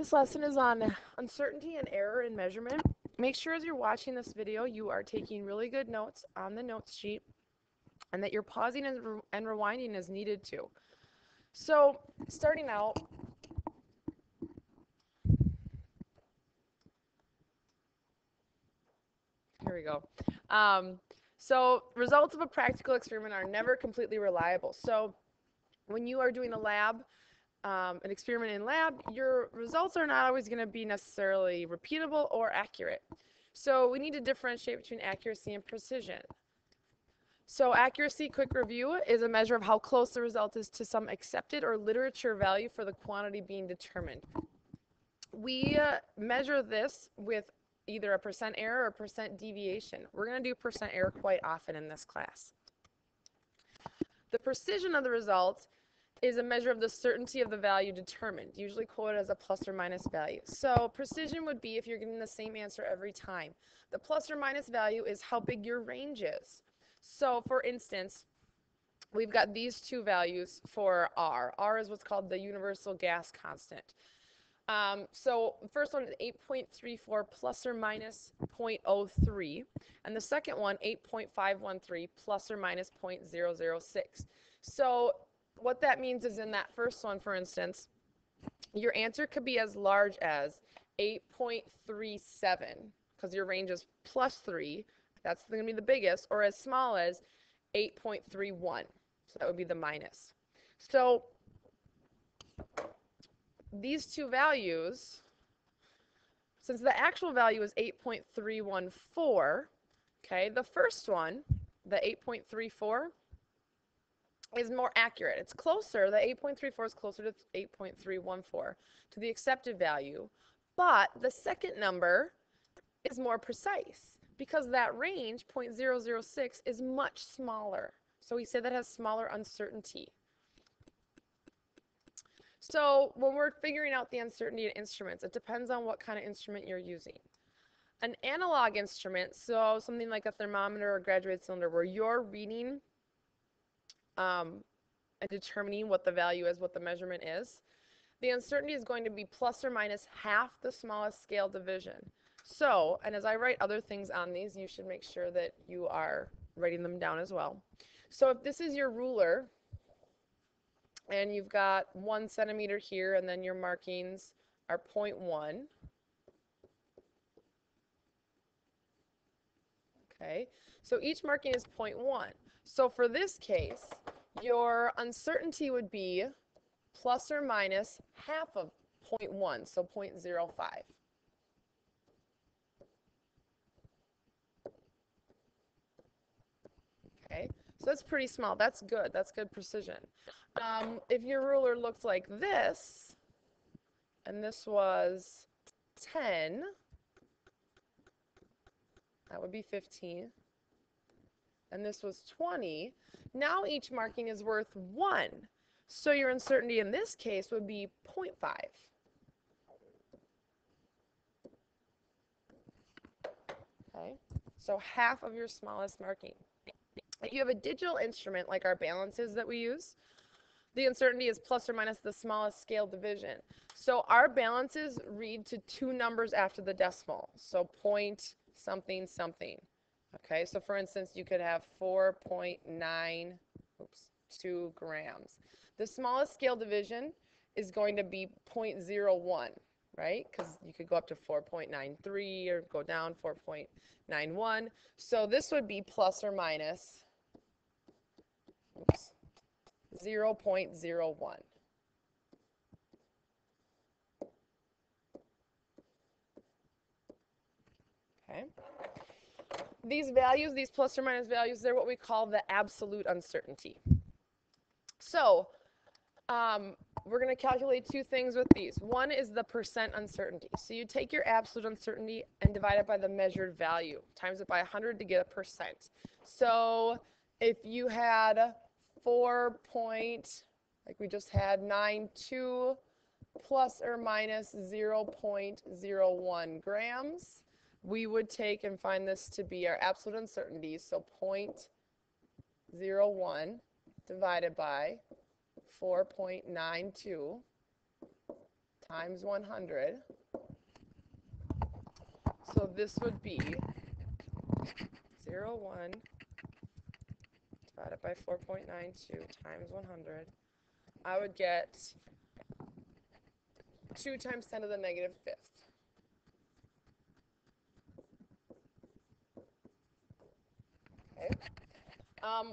This lesson is on uncertainty and error in measurement. Make sure as you're watching this video you are taking really good notes on the notes sheet and that you're pausing and rewinding as needed to. So starting out, here we go. So results of a practical experiment are never completely reliable. So when you are doing a lab, an experiment in lab, your results are not always going to be necessarily repeatable or accurate. So we need to differentiate between accuracy and precision. So accuracy, quick review, is a measure of how close the result is to some accepted or literature value for the quantity being determined. We measure this with either a percent error or percent deviation. We're going to do percent error quite often in this class. The precision of the result is a measure of the certainty of the value determined, usually quoted as a plus or minus value. So precision would be if you're getting the same answer every time. The plus or minus value is how big your range is. So for instance, we've got these two values for R. R is what's called the universal gas constant. So the first one is 8.34 plus or minus 0.03, and the second one, 8.513 plus or minus 0.006. So what that means is in that first one, for instance, your answer could be as large as 8.37, because your range is plus 3. That's going to be the biggest, or as small as 8.31. So that would be the minus. So these two values, since the actual value is 8.314, okay, the first one, the 8.34, is more accurate. It's closer. The 8.34 is closer to 8.314 to the accepted value, but the second number is more precise because that range, 0.006, is much smaller. So we say that has smaller uncertainty. So when we're figuring out the uncertainty in instruments, it depends on what kind of instrument you're using. An analog instrument, so something like a thermometer or graduated cylinder, where you're reading and determining what the value is, what the measurement is, the uncertainty is going to be plus or minus half the smallest scale division. So, and as I write other things on these, you should make sure that you are writing them down as well. So if this is your ruler, and you've got 1 centimeter here, and then your markings are 0.1. Okay, so each marking is 0.1. So for this case, your uncertainty would be plus or minus half of 0.1, so 0.05. Okay, so that's pretty small. That's good. That's good precision. If your ruler looked like this, and this was 10, that would be 15, and this was 20, now each marking is worth 1. So your uncertainty in this case would be 0.5. Okay, so half of your smallest marking. If you have a digital instrument like our balances that we use, the uncertainty is plus or minus the smallest scale division. So our balances read to 2 numbers after the decimal, so point something something. Okay, so for instance, you could have 4.92 grams. The smallest scale division is going to be 0.01, right? Because you could go up to 4.93 or go down 4.91. So this would be plus or minus 0.01. Okay. These values, these plus or minus values, they're what we call the absolute uncertainty. So we're going to calculate 2 things with these. One is the percent uncertainty. So you take your absolute uncertainty and divide it by the measured value, times it by 100 to get a percent. So if you had like we just had 92 plus or minus 0.01 grams, we would take and find this to be our absolute uncertainty, so 0.01 divided by 4.92 times 100. So this would be 0, 1 divided by 4.92 times 100. I would get 2 times 10 to the negative fifth. Okay.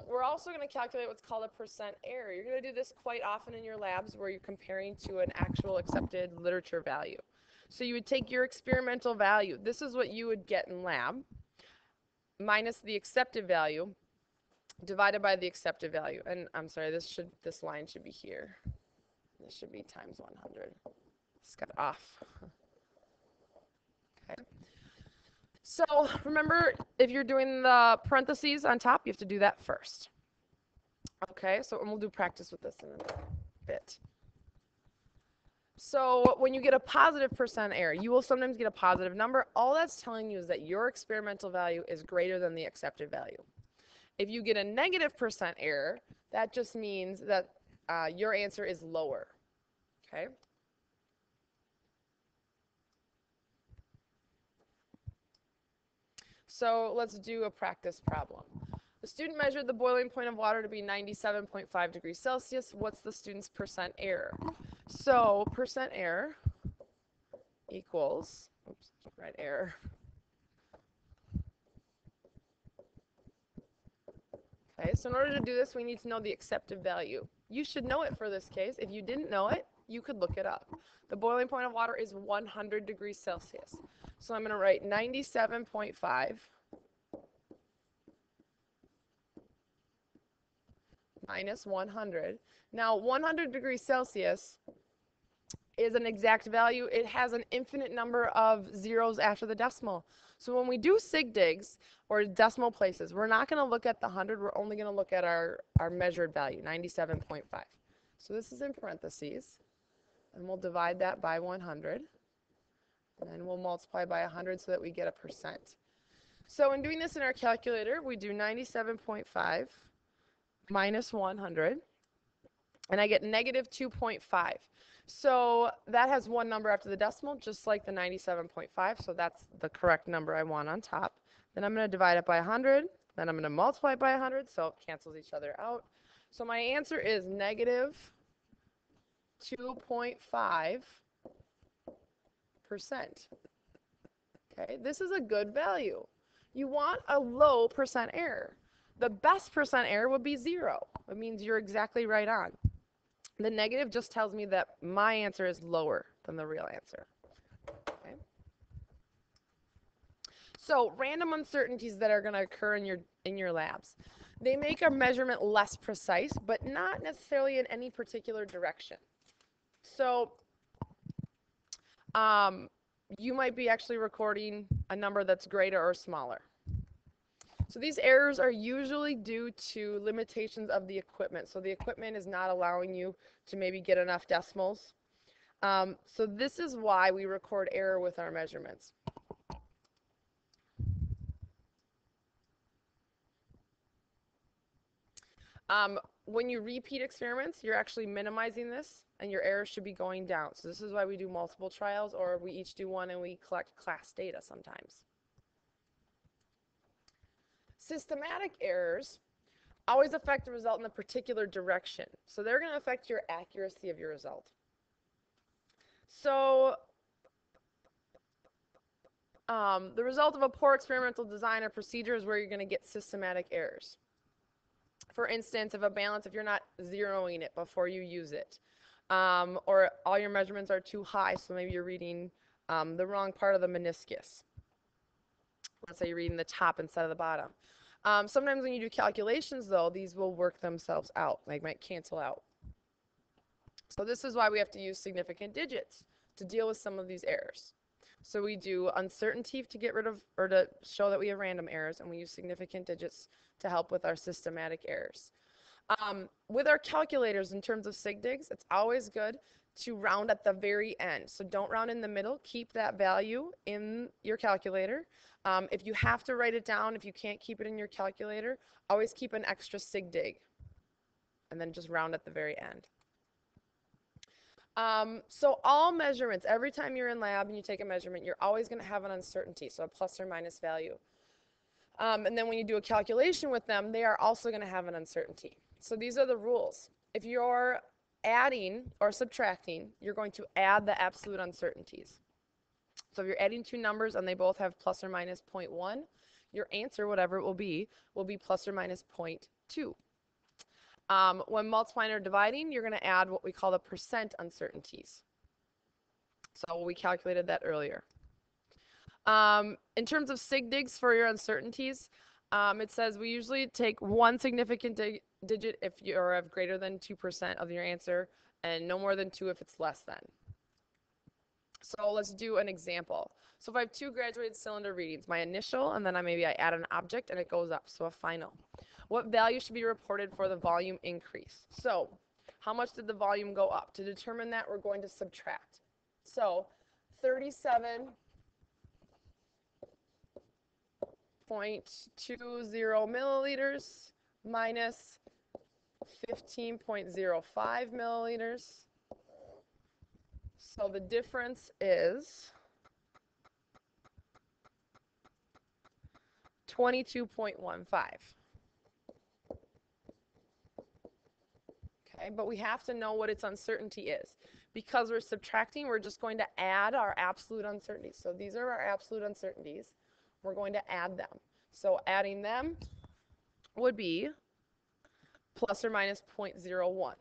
We're also going to calculate what's called a percent error. You're going to do this quite often in your labs where you're comparing to an actual accepted literature value. So you would take your experimental value. This is what you would get in lab, minus the accepted value, divided by the accepted value. And I'm sorry, this line should be here. This should be times 100. It's got off. Okay. So remember, if you're doing the parentheses on top, you have to do that first. Okay, so we'll do practice with this in a bit. So when you get a positive percent error, you will sometimes get a positive number. All that's telling you is that your experimental value is greater than the accepted value. If you get a negative percent error, that just means that your answer is lower. Okay? So let's do a practice problem. The student measured the boiling point of water to be 97.5 degrees Celsius. What's the student's percent error? So percent error equals, oops, right error. Okay, so in order to do this, we need to know the accepted value. You should know it for this case. If you didn't know it, you could look it up. The boiling point of water is 100 degrees Celsius. So I'm going to write 97.5 minus 100. Now, 100 degrees Celsius is an exact value. It has an infinite number of zeros after the decimal. So when we do sig digs or decimal places, we're not going to look at the 100. We're only going to look at our measured value, 97.5. So this is in parentheses, and we'll divide that by 100. And then we'll multiply by 100 so that we get a percent. So in doing this in our calculator, we do 97.5 minus 100, and I get negative 2.5. So that has one number after the decimal, just like the 97.5, so that's the correct number I want on top. Then I'm going to divide it by 100, then I'm going to multiply it by 100, so it cancels each other out. So my answer is negative 2.5%. Okay, this is a good value. You want a low percent error. The best percent error would be 0. It means you're exactly right on. The negative just tells me that my answer is lower than the real answer. Okay. So random uncertainties that are going to occur in your labs. They make a measurement less precise, but not necessarily in any particular direction. So you might be actually recording a number that's greater or smaller. So these errors are usually due to limitations of the equipment. So the equipment is not allowing you to maybe get enough decimals. So this is why we record error with our measurements. When you repeat experiments, you're actually minimizing this, and your errors should be going down. So this is why we do multiple trials, or we each do one and we collect class data sometimes. Systematic errors always affect the result in a particular direction. So they're going to affect your accuracy of your result. So the result of a poor experimental design or procedure is where you're going to get systematic errors. For instance, if you're not zeroing it before you use it, or all your measurements are too high, so maybe you're reading the wrong part of the meniscus. Let's say you're reading the top instead of the bottom. Sometimes when you do calculations, though, these will work themselves out. They might cancel out. So this is why we have to use significant digits to deal with some of these errors. So we do uncertainty to get rid of, or to show that we have random errors, and we use significant digits to help with our systematic errors. With our calculators, in terms of sig digs, it's always good to round at the very end. So don't round in the middle. Keep that value in your calculator. If you have to write it down, if you can't keep it in your calculator, always keep an extra sig dig, and then just round at the very end. So all measurements, every time you're in lab and you take a measurement, you're always going to have an uncertainty, so a plus or minus value. And then when you do a calculation with them, they are also going to have an uncertainty. So these are the rules. If you're adding or subtracting, you're going to add the absolute uncertainties. So if you're adding two numbers and they both have plus or minus 0.1, your answer, whatever it will be plus or minus 0.2. When multiplying or dividing, you're going to add what we call the percent uncertainties. So we calculated that earlier. In terms of sig digs for your uncertainties, it says we usually take one significant digit if you're of greater than 2% of your answer, and no more than 2 if it's less than. So let's do an example. So if I have two graduated cylinder readings, my initial, and then maybe I add an object and it goes up, so a final. What value should be reported for the volume increase? So how much did the volume go up? To determine that, we're going to subtract. So 37.20 milliliters minus 15.05 milliliters. So the difference is 22.15. Okay, but we have to know what its uncertainty is. Because we're subtracting, we're just going to add our absolute uncertainties. So these are our absolute uncertainties. We're going to add them. So adding them would be plus or minus 0.01.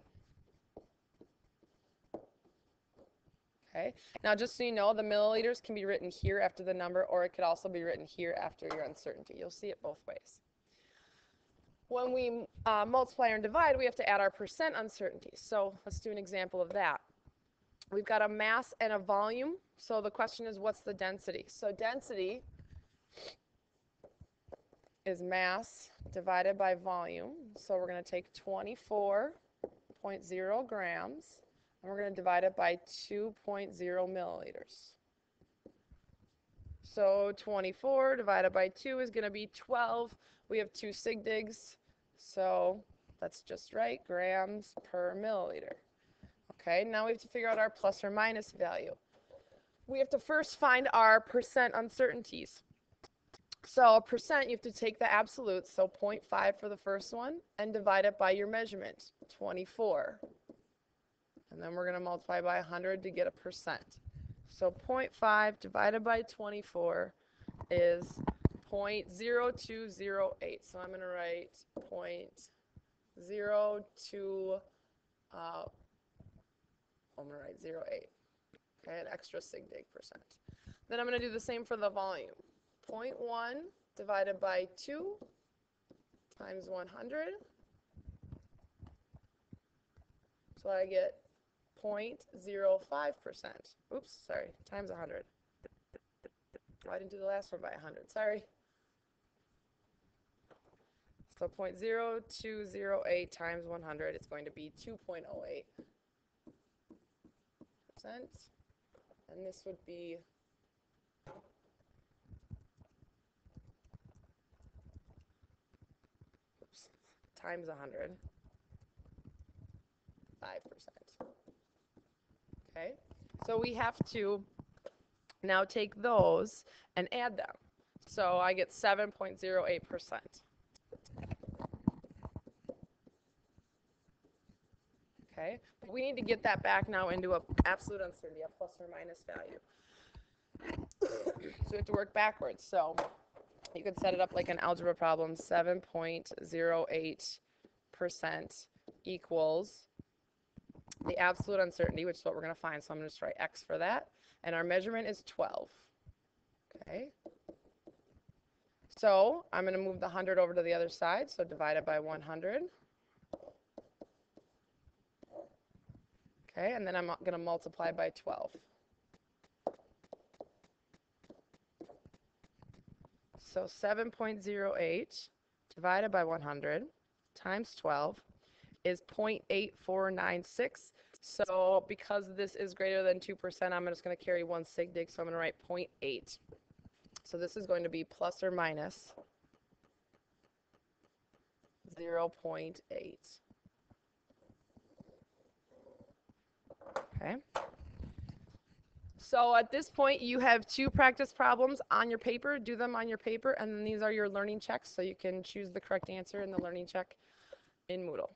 Okay. Now, just so you know, the milliliters can be written here after the number, or it could also be written here after your uncertainty. You'll see it both ways. When we multiply and divide, we have to add our percent uncertainty. So let's do an example of that. We've got a mass and a volume. So the question is, what's the density? So density is mass divided by volume. So we're going to take 24.0 grams, and we're going to divide it by 2.0 milliliters. So 24 divided by 2 is going to be 12. We have two sig digs, so that's just right, grams per milliliter. Okay, now we have to figure out our plus or minus value. We have to first find our percent uncertainties. So a percent, you have to take the absolute, so 0.5 for the first one, and divide it by your measurement, 24. And then we're going to multiply by 100 to get a percent. So 0.5 divided by 24 is 0.0208. So I'm going to write 0.02, I'm going to write 08. Okay, an extra sig dig percent. Then I'm going to do the same for the volume. 0.1 divided by 2 times 100. So I get 0.05%. Oops, sorry, times 100. Oh, I didn't do the last one by 100, sorry. So 0.0208 times 100 is going to be 2.08%. And this would be times 100, 5%. Okay, so we have to now take those and add them. So I get 7.08%. Okay, but we need to get that back now into an absolute uncertainty, a plus or minus value. So we have to work backwards. So you could set it up like an algebra problem. 7.08% equals the absolute uncertainty, which is what we're going to find. So I'm going to just write X for that. And our measurement is 12. Okay. So I'm going to move the 100 over to the other side. So divide it by 100. Okay, and then I'm going to multiply by 12. So 7.08 divided by 100 times 12 is 0.8496. So because this is greater than 2%, I'm just going to carry one sig dig, so I'm going to write 0.8. So this is going to be plus or minus 0.8. Okay. So at this point, you have 2 practice problems on your paper. Do them on your paper, and then these are your learning checks, so you can choose the correct answer in the learning check in Moodle.